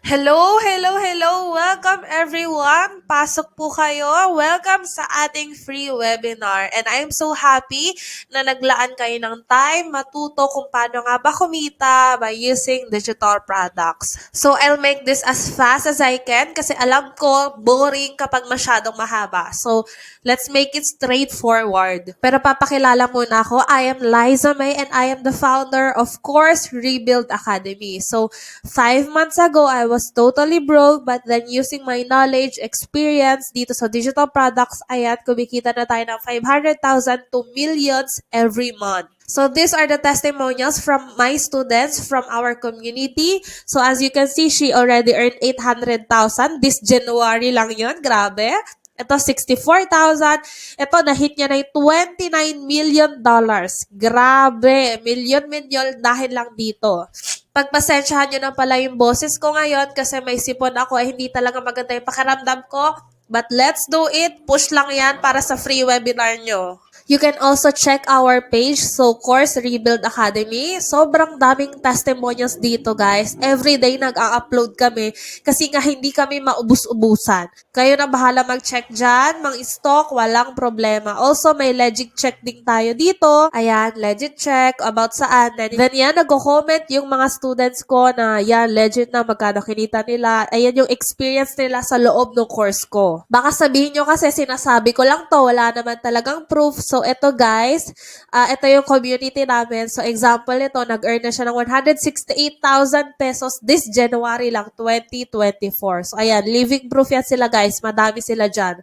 Hello, hello, hello! Welcome everyone! Pasok po kayo. Welcome sa ating free webinar. And I'm so happy na naglaan kayo ng time matuto kung paano nga ba kumita by using digital products. So I'll make this as fast as I can kasi alam ko boring kapag masyadong mahaba. So let's make it straightforward. Pero papakilala muna ako. I am Liza May and I am the founder of Course Rebuild Academy. So 5 months ago, I was totally broke, but then using my knowledge, experience dito sa digital products, ayan, kumikita na tayo ng 500,000 to millions every month. So these are the testimonials from my students from our community. So as you can see, she already earned 800,000. This January lang yun. Grabe. Ito, 64,000. Ito, na-hit niya na yung $29 million. Grabe. Million dahil lang dito. Pagpasensyahan nyo na pala yung boses ko ngayon kasi may sipon ako hindi talaga maganda yung pakiramdam ko. But let's do it. Push lang yan para sa free webinar nyo. You can also check our page, so Course Rebuild Academy. Sobrang daming testimonials dito, guys. Everyday nag-a-upload kami kasi nga hindi kami maubos-ubusan. Kayo na bahala mag-check dyan, mang-stock, walang problema. Also, may legit check din tayo dito. Ayan, legit check about saan. Then yan, nag-comment yung mga students ko na yan, legit na magkano kinita nila. Ayan yung experience nila sa loob ng course ko. Baka sabihin nyo kasi sinasabi ko lang to, wala naman talagang proof. So, ito guys, ito yung community namin. So, example nito, nag-earn na siya ng 168,000 pesos this January lang, 2024. So, ayan, living proof yan sila guys. Madami sila dyan.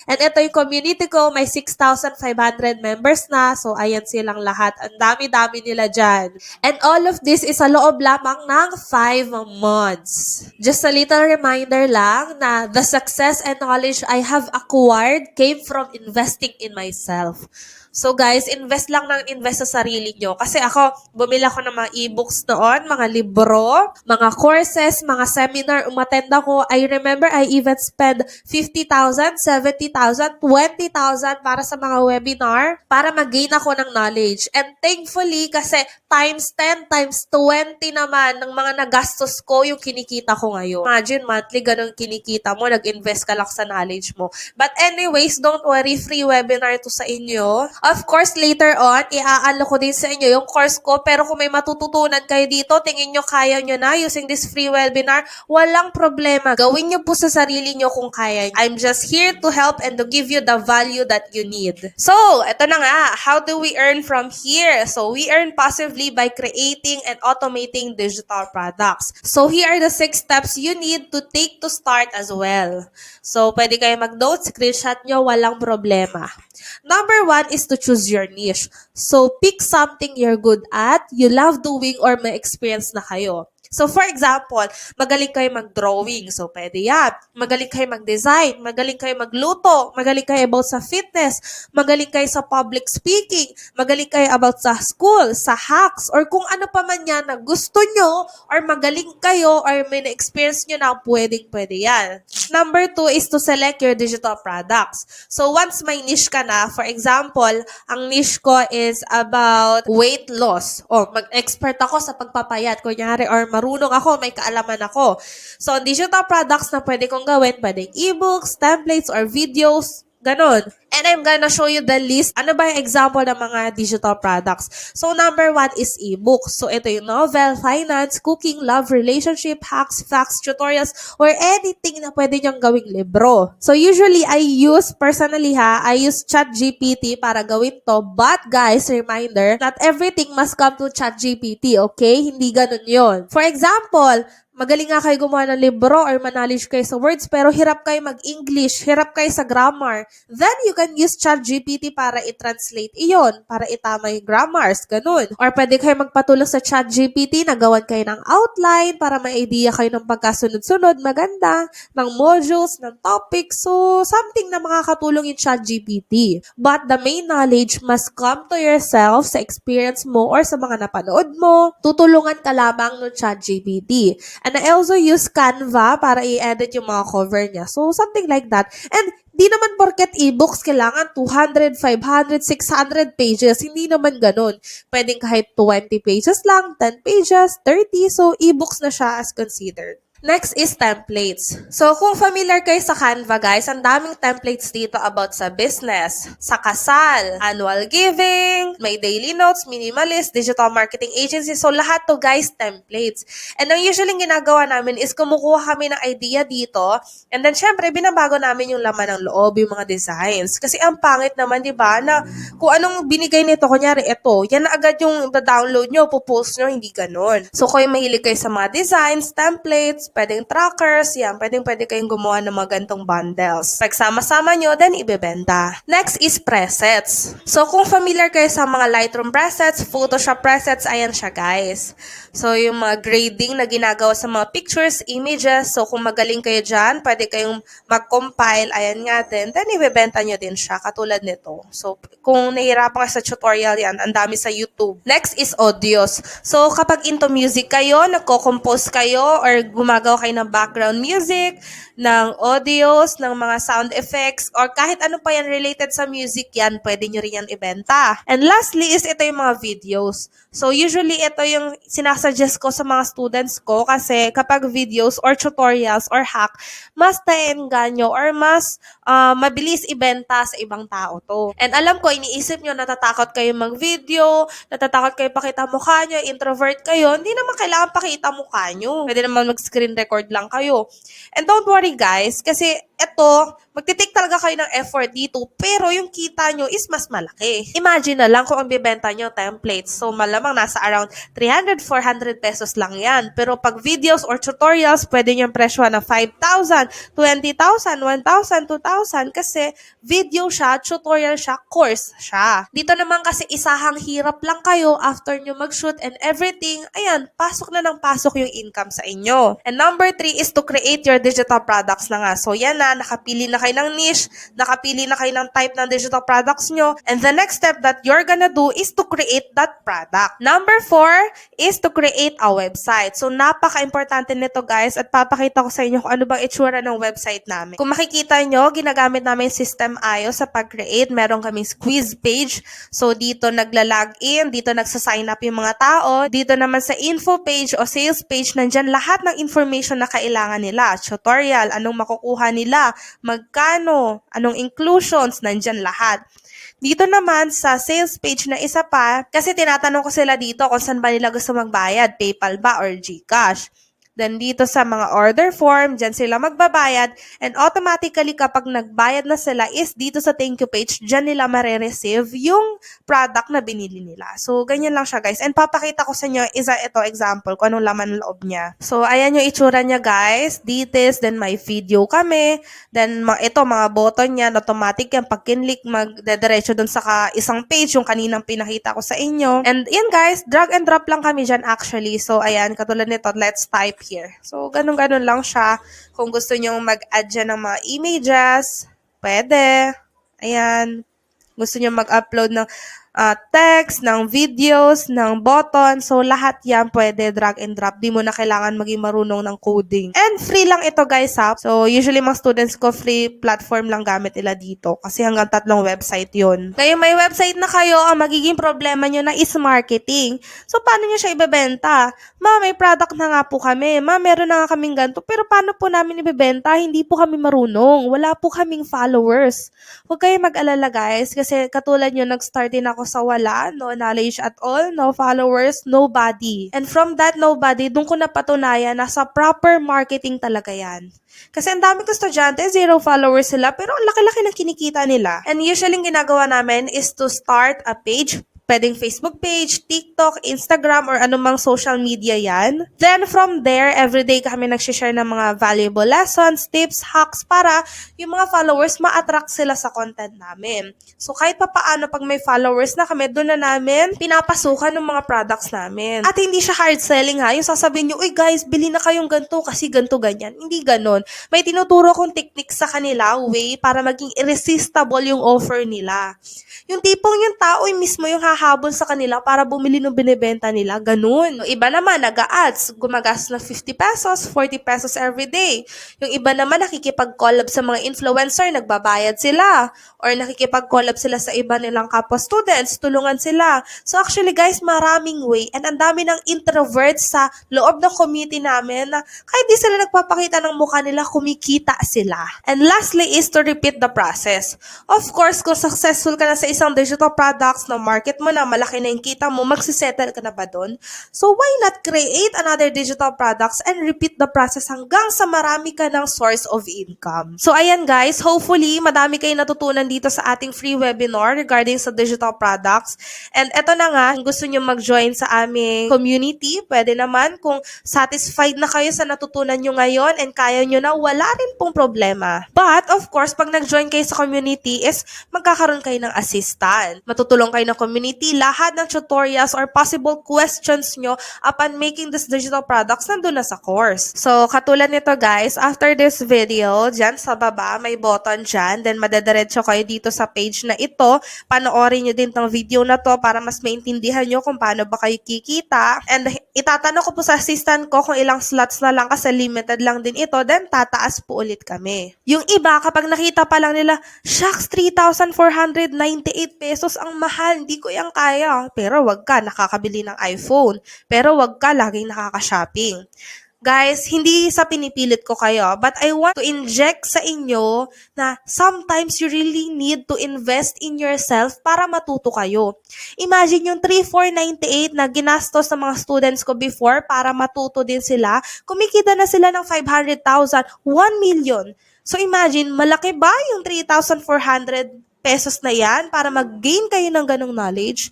And ito yung community ko, may 6,500 members na. So, ayan silang lahat. Ang dami-dami nila dyan. And all of this is sa loob lamang ng 5 months. Just a little reminder lang na the success and knowledge I have acquired came from investing in myself. So guys, invest lang ng invest sa sarili nyo. Kasi ako, bumili ako ng mga e-books noon, mga libro, mga courses, mga seminar, umattend ako. I remember I even spent 50,000, 70,000, 20,000 para sa mga webinar para mag-gain ako ng knowledge. And thankfully, kasi times 10, times 20 naman ng mga nagastos ko yung kinikita ko ngayon. Imagine, monthly ganun kinikita mo, nag-invest ka lang sa knowledge mo. But anyways, don't worry, free webinar to sa inyo. Of course, later on, iaalo ko din sa inyo yung course ko. Pero kung may matututunan kayo dito, tingin nyo kaya nyo na using this free webinar, walang problema. Gawin nyo po sa sarili nyo kung kaya nyo. I'm just here to help and to give you the value that you need. So, eto na nga. How do we earn from here? So, we earn passively by creating and automating digital products. So, here are the 6 steps you need to take to start as well. So, pwede kayo mag-note, screenshot nyo, walang problema. Number 1 is to choose your niche. So, pick something you're good at, you love doing, or may experience na kayo. So, for example, magaling kayo mag-drawing. So, pwede yan. Magaling kayo mag-design. Magaling kayo magluto. Magaling kayo about sa fitness. Magaling kayo sa public speaking. Magaling kayo about sa school, sa hacks, or kung ano pa man yan na gusto nyo, or magaling kayo, or may na-experience nyo na pwede yan. Number 2 is to select your digital products. So, once may niche ka na, for example, ang niche ko is about weight loss. O, mag-expert ako sa pagpapayat, kunyari, or marunong ako, may kaalaman ako. So, digital products na pwede kong gawin, pwedeng e-books, templates, or videos, ganon. And I'm gonna show you the list. Ano ba yung example ng mga digital products? So, number 1 is e-books. So, ito yung novel, finance, cooking, love, relationship, hacks, facts, tutorials, or anything na pwede niyong gawing libro. So, usually, I use ChatGPT para gawin to. But, guys, reminder, not everything must come to ChatGPT, okay? Hindi ganun yon. For example, magaling nga kayo gumawa ng libro or manalish kayo sa words pero hirap kayo mag-English, hirap kayo sa grammar. Then, you can use ChatGPT para i-translate iyon, para itama yung grammars, ganun. Or pwede kayo magpatulong sa ChatGPT na gawan kayo ng outline para may idea kayo ng pagkasunod-sunod, maganda, ng modules, ng topics. So, something na makakatulong yung ChatGPT. But the main knowledge must come to yourself sa experience mo or sa mga napanood mo. Tutulungan ka lamang ng ChatGPT. And I also use Canva para i-edit yung mga cover niya. So, something like that. And di naman porket e-books kailangan 200, 500, 600 pages. Hindi naman ganun. Pwedeng kahit 20 pages lang, 10 pages, 30. So, e-books na siya as considered. Next is templates. So, kung familiar kayo sa Canva, guys, ang daming templates dito about sa business, sa kasal, annual giving, may daily notes, minimalist, digital marketing agency. So, lahat to, guys, templates. And ang usually ginagawa namin is kumukuha kami ng idea dito, and then, syempre, binabago namin yung laman ng loob, yung mga designs. Kasi ang pangit naman, di ba, na kung anong binigay nito, kunyari, ito, yan na agad yung download nyo, pupost nyo, hindi ganun. So, kung mahilig kayo sa mga designs, templates, pwedeng trackers, yan, pwede kayong gumawa ng mga gantong bundles. Pagsama-sama nyo, then ibebenta. Next is presets. So, kung familiar kayo sa mga Lightroom presets, Photoshop presets, ayan siya, guys. So, yung mga grading na ginagawa sa mga pictures, images, so kung magaling kayo dyan, pwede kayong mag-compile, ayan nga din, then ibebenta nyo din siya, katulad nito. So, kung nahihirapan ka sa tutorial yan, ang dami sa YouTube. Next is audios. So, kapag into music kayo, nagko-compose kayo, or gumagawa kayo ng background music, ng audios, ng mga sound effects, or kahit ano pa yan related sa music yan, pwede nyo rin yan ibenta. And lastly is ito yung mga videos. So, usually ito yung sinasuggest ko sa mga students ko kasi kapag videos or tutorials or hack, mas taenganyo or mas mabilis ibenta sa ibang tao to. And alam ko, iniisip nyo, natatakot kayo mag-video, natatakot kayo pakita mukha nyo, introvert kayo, hindi naman kailangan pakita mukha nyo. Pwede naman mag-screen record lang kayo. And don't worry guys, kasi ito, magtitake talaga kayo ng effort dito, pero yung kita nyo is mas malaki. Imagine na lang kung ang bibenta nyo templates. So, malamang nasa around 300, 400 pesos lang yan. Pero pag videos or tutorials, pwede nyo presyo na 5,000, 20,000, 1,000, 2,000 kasi video siya, tutorial siya, course siya. Dito naman kasi isahang hirap lang kayo after nyo mag-shoot and everything, ayan, pasok na ng pasok yung income sa inyo. And number 3 is to create your digital products na nga. So, yan na, nakapili na kayo ng niche, nakapili na kayo ng type ng digital products nyo, and the next step that you're gonna do is to create that product. Number 4 is to create a website. So, napaka-importante nito guys, at papakita ko sa inyo kung ano bang itsura ng website namin. Kung makikita nyo, ginagamit namin system IO sa pag-create. Meron kaming squeeze page. So, dito nagla-login, dito nagsa-sign up yung mga tao, dito naman sa info page o sales page, nandyan lahat ng information na kailangan nila. Tutorial, anong makukuha nila, magkano, anong inclusions, nandyan lahat. Dito naman sa sales page na isa pa, kasi tinatanong ko sila dito kung saan ba nila gusto magbayad, PayPal ba or GCash. Then dito sa mga order form, dyan sila magbabayad, and automatically kapag nagbayad na sila is dito sa thank you page, dyan nila marireceive yung product na binili nila. So, ganyan lang siya guys. And papakita ko sa inyo, ito example, kung anong laman loob niya. So, ayan yung itsura niya guys. Details, then may video kami. Then, ito mga button niya, automatic yan. Pag kinlik, magdediretso dun sa isang page, yung kaninang pinakita ko sa inyo. And yan guys, drag and drop lang kami dyan actually. So, ayan, katulad nito, let's type here. So, ganun-ganun lang siya. Kung gusto nyo mag-add dyan ng mga images, pwede. Ayan. Gusto nyo mag-upload ng text, ng videos, ng button. So, lahat yan pwede drag and drop. Di mo na kailangan maging marunong ng coding. And free lang ito guys ha. So, usually mga students ko, free platform lang gamit nila dito. Kasi hanggang 3 website yon. Ngayon may website na kayo, ang magiging problema nyo na is marketing. So, paano nyo siya ibebenta? Ma, may product na nga po kami. Ma, meron na nga kaming ganito. Pero paano po namin ibebenta? Hindi po kami marunong. Wala po kaming followers. Huwag kayo mag-alala guys. Kasi katulad nyo, nag-start din ako sa wala, no knowledge at all, no followers, nobody. And from that nobody, doon ko napatunayan na sa proper marketing talaga yan. Kasi ang dami ko estudyante, 0 followers sila, pero ang laki-laki ng kinikita nila. And usually ginagawa namin is to start a page, pwedeng Facebook page, TikTok, Instagram, or anumang social media yan. Then from there, everyday kami nagsishare ng mga valuable lessons, tips, hacks, para yung mga followers ma-attract sila sa content namin. So kahit pa paano pag may followers na kami, doon na namin pinapasukan ng mga products namin. At hindi siya hard selling ha, yung sasabihin nyo, uy guys, bili na kayong ganito kasi ganito ganyan. Hindi ganon. May tinuturo kong technique sa kanila, way, para maging irresistible yung offer nila. Yung tipong yung tao mismo yung hahabol sa kanila para bumili ng binibenta nila. Ganun. Yung iba naman, nag-a-ads, gumagas na 50 pesos, 40 pesos every day. Yung iba naman, nakikipag-collab sa mga influencer, nagbabayad sila. Or nakikipag-collab sila sa iba nilang kapwa students, tulungan sila. So actually guys, maraming way. And ang dami ng introverts sa loob ng community namin na kahit di sila nagpapakita ng mukha nila, kumikita sila. And lastly is to repeat the process. Of course, kung successful ka na sa isang digital products na market mo na, malaki na yung kita mo, magsisettle ka na ba doon? So why not create another digital products and repeat the process hanggang sa marami ka ng source of income? So ayan guys, hopefully madami kayo natutunan dito sa ating free webinar regarding sa digital products. And eto na nga, kung gusto nyo mag-join sa aming community, pwede naman. Kung satisfied na kayo sa natutunan nyo ngayon and kaya nyo na, wala rin pong problema. But of course, pag nag-join kayo sa community is magkakaroon kayo ng assistant. Matutulong kayo ng community, lahat ng tutorials or possible questions nyo upon making this digital products nandun na sa course. So, katulad nito guys, after this video, dyan sa baba, may button dyan, then madadiretso kayo dito sa page na ito. Panoorin nyo din tong video na to para mas maintindihan nyo kung paano ba kayo kikita. And itatanong ko po sa assistant ko kung ilang slots na lang kasi limited lang din ito, then tataas po ulit kami. Yung iba, kapag nakita pa lang nila, shucks, 3,498 pesos ang mahal, hindi ko yan kaya. Pero wag ka, nakakabili ng iPhone. Pero wag ka, laging nakaka-shopping. Guys, hindi sa pinipilit ko kayo, but I want to inject sa inyo na sometimes you really need to invest in yourself para matuto kayo. Imagine yung 3,498 na ginastos ng mga students ko before para matuto din sila, kumikita na sila ng 500,000, 1 million. So imagine, malaki ba yung 3,400 pesos na yan para mag-gain kayo ng ganong knowledge?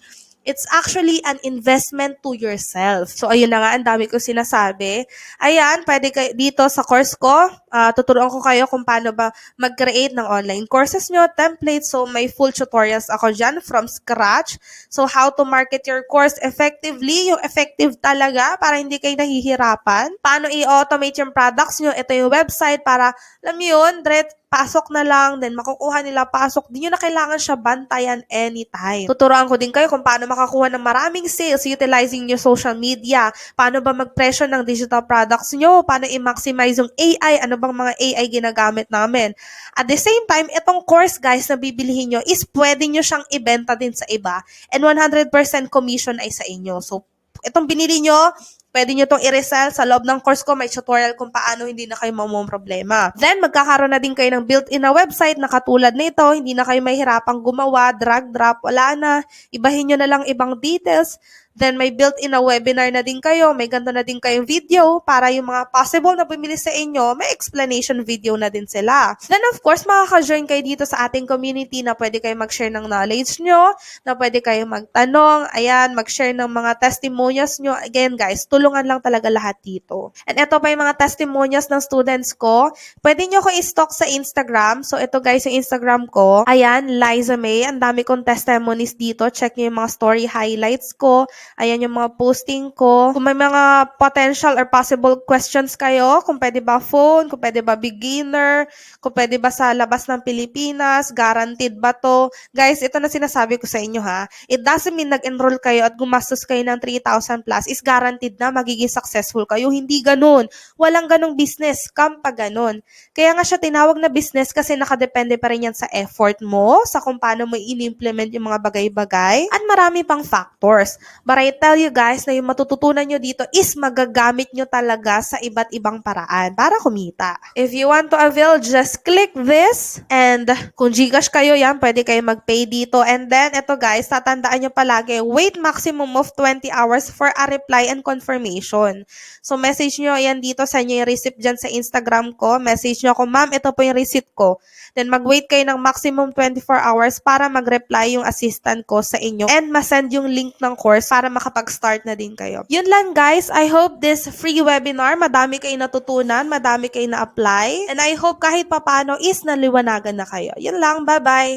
It's actually an investment to yourself. So, ayun na nga, ang dami ko sinasabi. Ayan, pwede kayo dito sa course ko, tuturuan ko kayo kung paano ba mag-create ng online courses nyo, templates. So, may full tutorials ako dyan from scratch. So, how to market your course effectively, yung effective talaga para hindi kayo nahihirapan. Paano i-automate yung products nyo. Ito yung website para, alam mo yun, pasok na lang, then makukuha nila pasok. Di nyo na kailangan siya bantayan anytime. Tuturuan ko din kayo kung paano makakuha ng maraming sales utilizing your social media. Paano ba mag-presyo ng digital products nyo? Paano i-maximize yung AI? Ano bang mga AI ginagamit namin? At the same time, itong course guys na bibilihin nyo is pwede nyo siyang ibenta din sa iba. And 100% commission ay sa inyo. So, itong binili nyo, pwede nyo itong i-resell sa loob ng course ko. May tutorial kung paano hindi na kayo problema. Then, magkakaroon na din kayo ng built-in na website na katulad nito. Hindi na kayo mahihirapang gumawa, drag, drop, wala na. Ibahin nyo na lang ibang details. Then, may built-in na webinar na din kayo. May ganito na din kayong video para yung mga possible na bumili sa inyo, may explanation video na din sila. Then, of course, makaka-join kayo dito sa ating community na pwede kayo mag-share ng knowledge nyo, na pwede kayo magtanong, ayan, mag-share ng mga testimonials nyo. Again, guys, tulungan lang talaga lahat dito. And ito pa yung mga testimonials ng students ko. Pwede nyo ko i-stalk sa Instagram. So, ito guys, yung Instagram ko. Ayan, Liza May. Ang dami kong testimonies dito. Check nyo yung mga story highlights ko. Ayan yung mga posting ko. Kung may mga potential or possible questions kayo, kung pwede ba phone, kung pwede ba beginner, kung pwede ba sa labas ng Pilipinas, guaranteed ba to? Guys, ito na sinasabi ko sa inyo ha. It doesn't mean nag-enroll kayo at gumastos kayo ng 3,000 plus is guaranteed na magiging successful kayo. Hindi ganun. Walang ganung business. Scam pa ganun. Kaya nga siya tinawag na business kasi nakadepende pa rin yan sa effort mo, sa kung paano mo in-implement yung mga bagay-bagay, at marami pang factors. But I tell you guys na yung matututunan nyo dito is magagamit nyo talaga sa iba't ibang paraan para kumita. If you want to avail, just click this. And kung Gcash kayo yan, pwede kayo mag-pay dito. And then, ito guys, tatandaan nyo palagi, wait maximum of 20 hours for a reply and confirmation. So, message nyo yan dito sa inyo yung receipt dyan sa Instagram ko. Message nyo ako, ma'am, ito po yung receipt ko. Then, mag-wait kayo ng maximum 24 hours para mag-reply yung assistant ko sa inyo and masend yung link ng course para makapag-start na din kayo. Yun lang guys. I hope this free webinar, madami kayo natutunan, madami kayo na-apply. And I hope kahit papano is naliwanagan na kayo. Yun lang. Bye-bye!